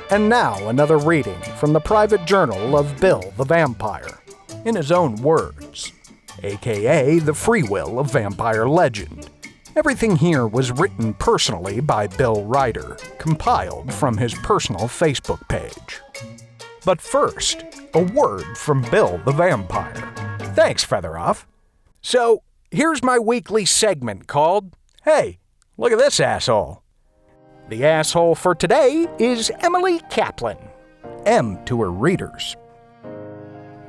And now another reading from the private journal of Bill the Vampire, in his own words, aka the free will of vampire legend. Everything here was written personally by Bill Ryder, compiled from his personal Facebook page. But first, a word from Bill the Vampire. Thanks, Fetherolf. So, here's my weekly segment called, Hey, look at this asshole. The asshole for today is Emily Kaplan. M to her readers.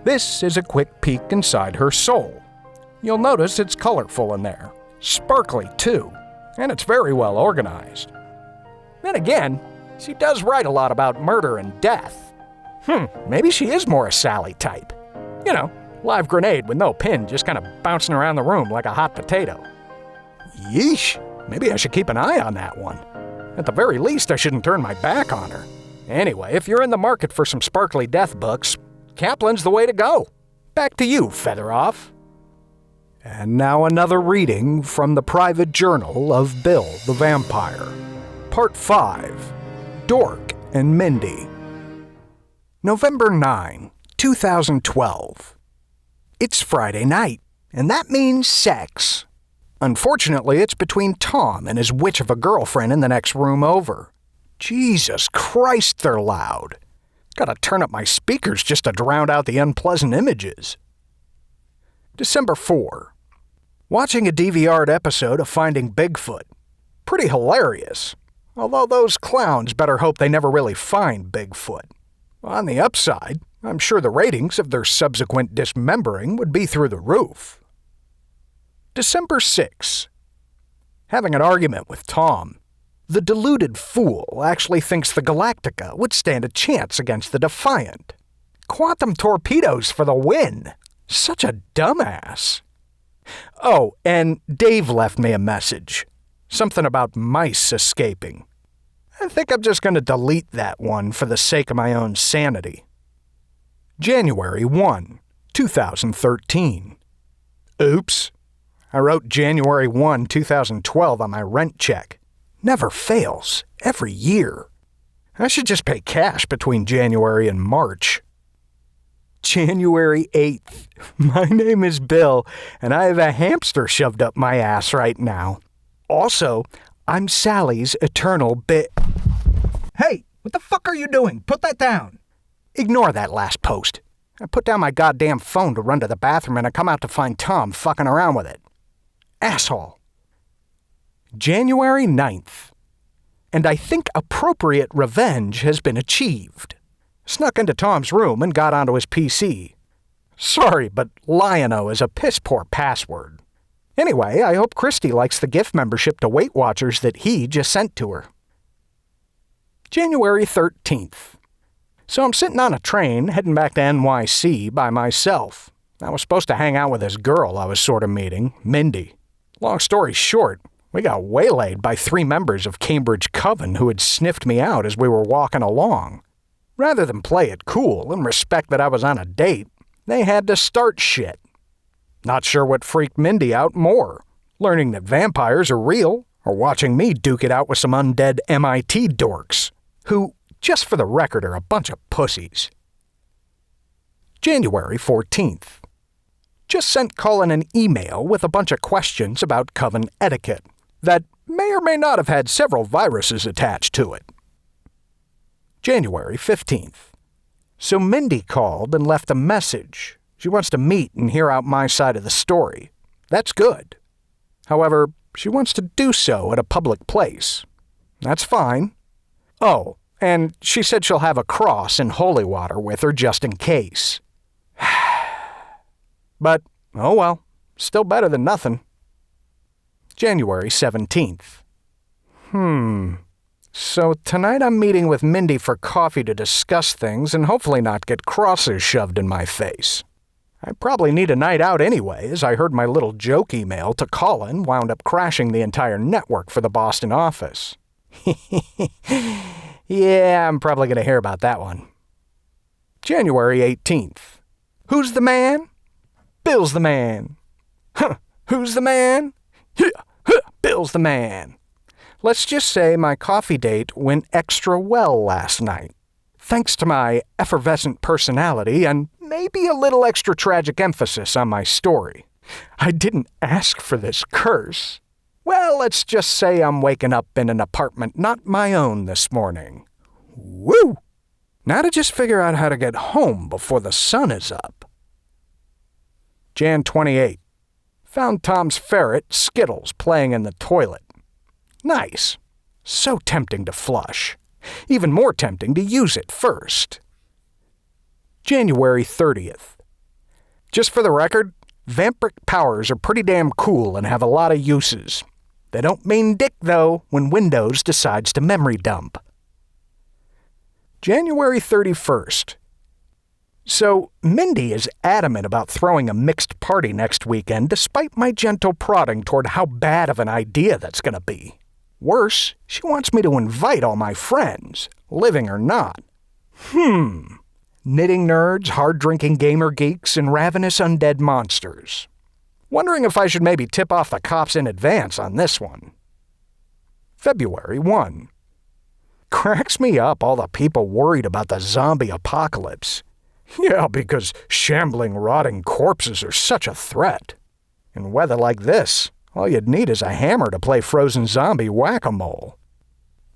This is a quick peek inside her soul. You'll notice it's colorful in there. Sparkly, too. And it's very well organized. Then again, she does write a lot about murder and death. Maybe she is more a Sally type. You know, live grenade with no pin, just kind of bouncing around the room like a hot potato. Yeesh, maybe I should keep an eye on that one. At the very least, I shouldn't turn my back on her. Anyway, if you're in the market for some sparkly death books, Kaplan's the way to go. Back to you, Fetherolf. And now another reading from the private journal of Bill the Vampire. Part 5, Dork and Mindy. November 9, 2012. It's Friday night, and that means sex. Unfortunately, it's between Tom and his witch of a girlfriend in the next room over. Jesus Christ, they're loud. Gotta turn up my speakers just to drown out the unpleasant images. December 4. Watching a DVR'd episode of Finding Bigfoot. Pretty hilarious. Although those clowns better hope they never really find Bigfoot. On the upside, I'm sure the ratings of their subsequent dismembering would be through the roof. December 6. Having an argument with Tom. The deluded fool actually thinks the Galactica would stand a chance against the Defiant. Quantum torpedoes for the win. Such a dumbass. Oh, and Dave left me a message. Something about mice escaping. I think I'm just going to delete that one for the sake of my own sanity. January 1, 2013. Oops. I wrote January 1, 2012 on my rent check. Never fails. Every year. I should just pay cash between January and March. January 8th. My name is Bill, and I have a hamster shoved up my ass right now. Also, I'm Sally's eternal Hey, what the fuck are you doing? Put that down. Ignore that last post. I put down my goddamn phone to run to the bathroom and I come out to find Tom fucking around with it. Asshole. January 9th. And I think appropriate revenge has been achieved. Snuck into Tom's room and got onto his PC. Sorry, but Lion-O is a piss-poor password. Anyway, I hope Christy likes the gift membership to Weight Watchers that he just sent to her. January 13th. So I'm sitting on a train heading back to NYC by myself. I was supposed to hang out with this girl I was sort of meeting, Mindy. Long story short, we got waylaid by 3 members of Cambridge Coven who had sniffed me out as we were walking along. Rather than play it cool and respect that I was on a date, they had to start shit. Not sure what freaked Mindy out more, learning that vampires are real or watching me duke it out with some undead MIT dorks, who, just for the record, are a bunch of pussies. January 14th. Just sent Colin an email with a bunch of questions about Coven etiquette that may or may not have had several viruses attached to it. January 15th. So Mindy called and left a message. She wants to meet and hear out my side of the story. That's good. However, she wants to do so at a public place. That's fine. Oh, and she said she'll have a cross and holy water with her just in case. But, oh well, still better than nothing. January 17th. So tonight I'm meeting with Mindy for coffee to discuss things and hopefully not get crosses shoved in my face. I probably need a night out anyway, as I heard my little joke email to Colin wound up crashing the entire network for the Boston office. Yeah, I'm probably going to hear about that one. January 18th. Who's the man? Bill's the man. Who's the man? Bill's the man. Let's just say my coffee date went extra well last night. thanks to my effervescent personality and maybe a little extra tragic emphasis on my story. I didn't ask for this curse. Well, let's just say I'm waking up in an apartment not my own this morning. Woo! Now to just figure out how to get home before the sun is up. Jan 28. Found Tom's ferret, Skittles, playing in the toilet. Nice. So tempting to flush. Even more tempting to use it first. January 30th. Just for the record, vampiric powers are pretty damn cool and have a lot of uses. They don't mean dick, though, when Windows decides to memory dump. January 31st. So, Mindy is adamant about throwing a mixed party next weekend despite my gentle prodding toward how bad of an idea that's going to be. Worse, she wants me to invite all my friends, living or not. Knitting nerds, hard-drinking gamer geeks, and ravenous undead monsters. Wondering if I should maybe tip off the cops in advance on this one. February 1. Cracks me up all the people worried about the zombie apocalypse. Yeah, because shambling, rotting corpses are such a threat. In weather like this, all you'd need is a hammer to play frozen zombie whack-a-mole.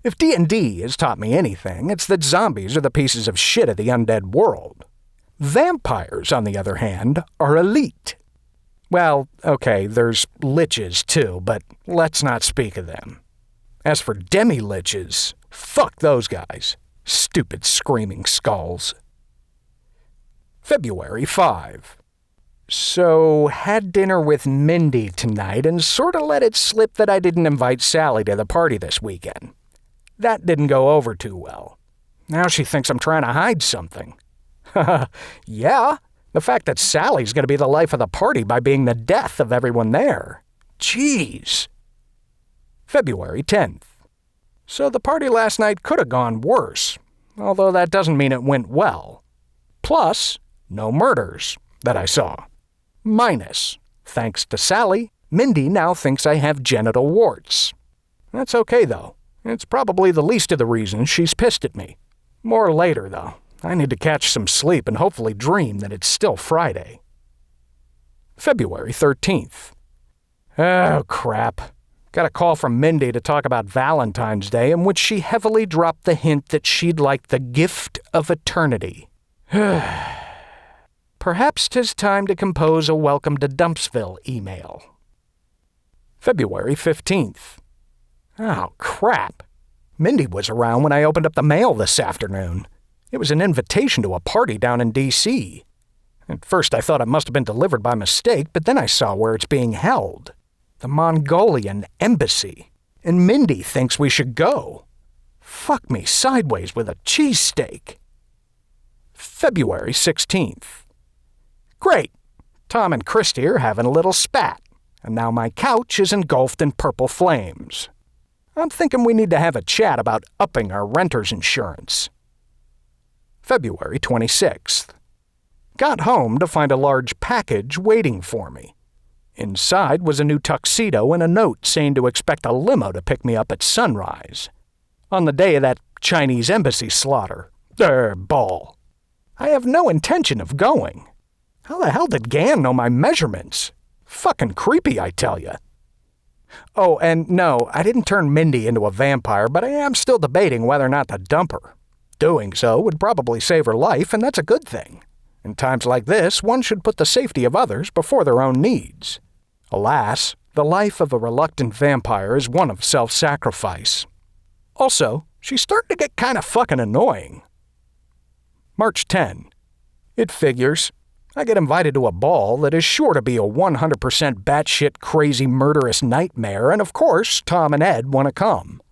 If D&D has taught me anything, it's that zombies are the pieces of shit of the undead world. Vampires, on the other hand, are elite. Well, okay, there's liches too, but let's not speak of them. As for demi-liches, fuck those guys. Stupid screaming skulls. February 5. So, had dinner with Mindy tonight and sort of let it slip that I didn't invite Sally to the party this weekend. That didn't go over too well. Now she thinks I'm trying to hide something. Yeah, the fact that Sally's going to be the life of the party by being the death of everyone there. Jeez. February 10th. So the party last night could have gone worse, although that doesn't mean it went well. Plus, no murders that I saw. Minus, thanks to Sally, Mindy now thinks I have genital warts. That's okay, though. It's probably the least of the reasons she's pissed at me. More later, though. I need to catch some sleep and hopefully dream that it's still Friday. February 13th. Oh, crap. Got a call from Mindy to talk about Valentine's Day, in which she heavily dropped the hint that she'd like the gift of eternity. Perhaps 'tis time to compose a welcome to Dumpsville email. February 15th. Oh, crap. Mindy was around when I opened up the mail this afternoon. It was an invitation to a party down in D.C. At first I thought it must have been delivered by mistake, but then I saw where it's being held. The Mongolian embassy. And Mindy thinks we should go. Fuck me sideways with a cheesesteak. February 16th. Great. Tom and Christy are having a little spat, and now my couch is engulfed in purple flames. I'm thinking we need to have a chat about upping our renter's insurance. February 26th. Got home to find a large package waiting for me. Inside was a new tuxedo and a note saying to expect a limo to pick me up at sunrise. On the day of that Chinese embassy slaughter. Ball. I have no intention of going. How the hell did Gan know my measurements? Fucking creepy, I tell ya. Oh, and no, I didn't turn Mindy into a vampire, but I am still debating whether or not to dump her. Doing so would probably save her life, and that's a good thing. In times like this, one should put the safety of others before their own needs. Alas, the life of a reluctant vampire is one of self-sacrifice. Also, she's starting to get kind of fucking annoying. March 10. It figures. I get invited to a ball that is sure to be a 100% batshit crazy murderous nightmare, and of course, Tom and Ed want to come.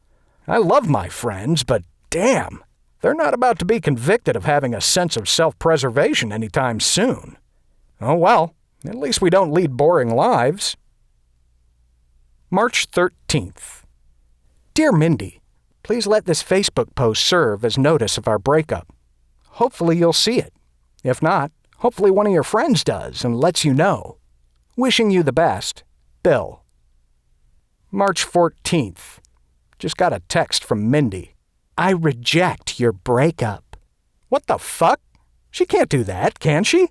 I love my friends, but damn, they're not about to be convicted of having a sense of self-preservation anytime soon. Oh well, at least we don't lead boring lives. March 13th. Dear Mindy, please let this Facebook post serve as notice of our breakup. Hopefully you'll see it. If not, hopefully one of your friends does and lets you know. Wishing you the best, Bill. March 14th. Just got a text from Mindy. I reject your breakup. What the fuck? She can't do that, can she?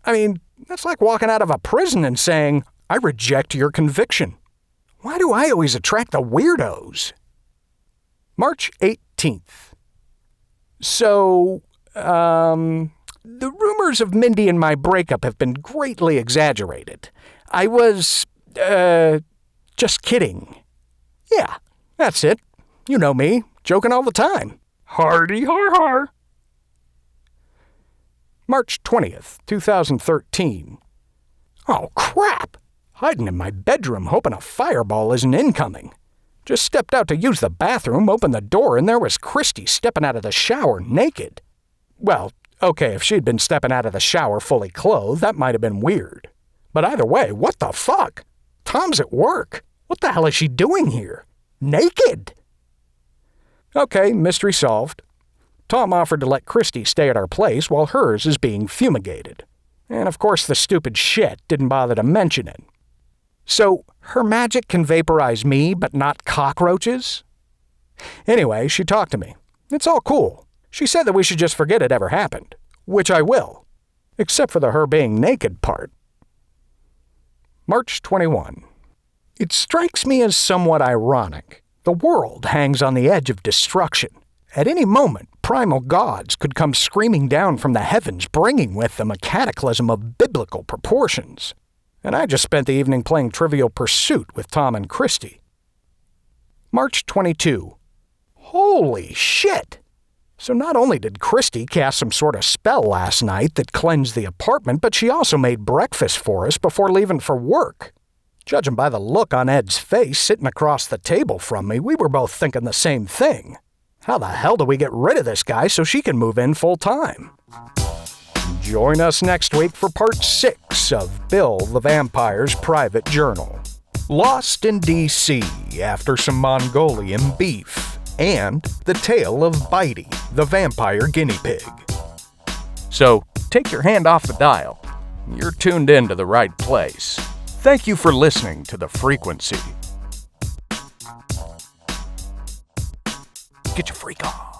I mean, that's like walking out of a prison and saying, I reject your conviction. Why do I always attract the weirdos? March 18th. So, the rumors of Mindy and my breakup have been greatly exaggerated. I was, just kidding. Yeah, that's it. You know me, joking all the time. Hardy har har. March 20th, 2013. Oh, crap! Hiding in my bedroom hoping a fireball isn't incoming. Just stepped out to use the bathroom, opened the door, and there was Christy stepping out of the shower naked. Well, okay, if she'd been stepping out of the shower fully clothed, that might have been weird. But either way, what the fuck? Tom's at work. What the hell is she doing here? Naked? Okay, mystery solved. Tom offered to let Christy stay at our place while hers is being fumigated. And of course the stupid shit didn't bother to mention it. So, her magic can vaporize me, but not cockroaches? Anyway, she talked to me. It's all cool. She said that we should just forget it ever happened. Which I will. Except for the her being naked part. March 21. It strikes me as somewhat ironic. The world hangs on the edge of destruction. At any moment, primal gods could come screaming down from the heavens, bringing with them a cataclysm of biblical proportions. And I just spent the evening playing Trivial Pursuit with Tom and Christy. March 22. Holy shit! So not only did Christy cast some sort of spell last night that cleansed the apartment, but she also made breakfast for us before leaving for work. Judging by the look on Ed's face sitting across the table from me, we were both thinking the same thing. How the hell do we get rid of this guy so she can move in full time? Join us next week for part 6 of Bill the Vampire's private journal. Lost in D.C. after some Mongolian beef, and the tale of Bitey, the vampire guinea pig. So, take your hand off the dial. You're tuned in to the right place. Thank you for listening to The Frequency. Get your freak on.